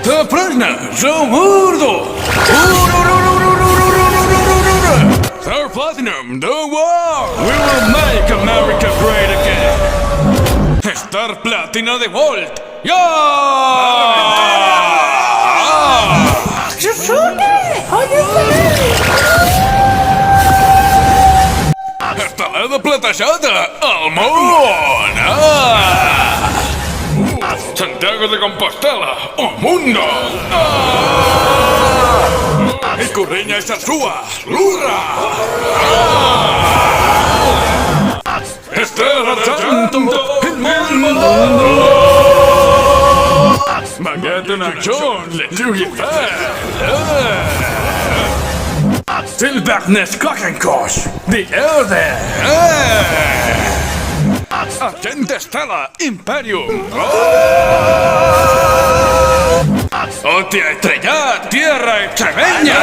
Diferents, Murdo! Third Platinum, the war! We will make America great again! Star Platina de Volt! Estelada platejada al món! Santiago de Compostela, o mundo! I Correnya i Sarsua, l'urra! Estrella Santo, il mondo! Baguette in action, les Silbernes Kockenkos, die Erde! Agente Stella, Imperium! ¡Hostia estrellada, tierra extremeña!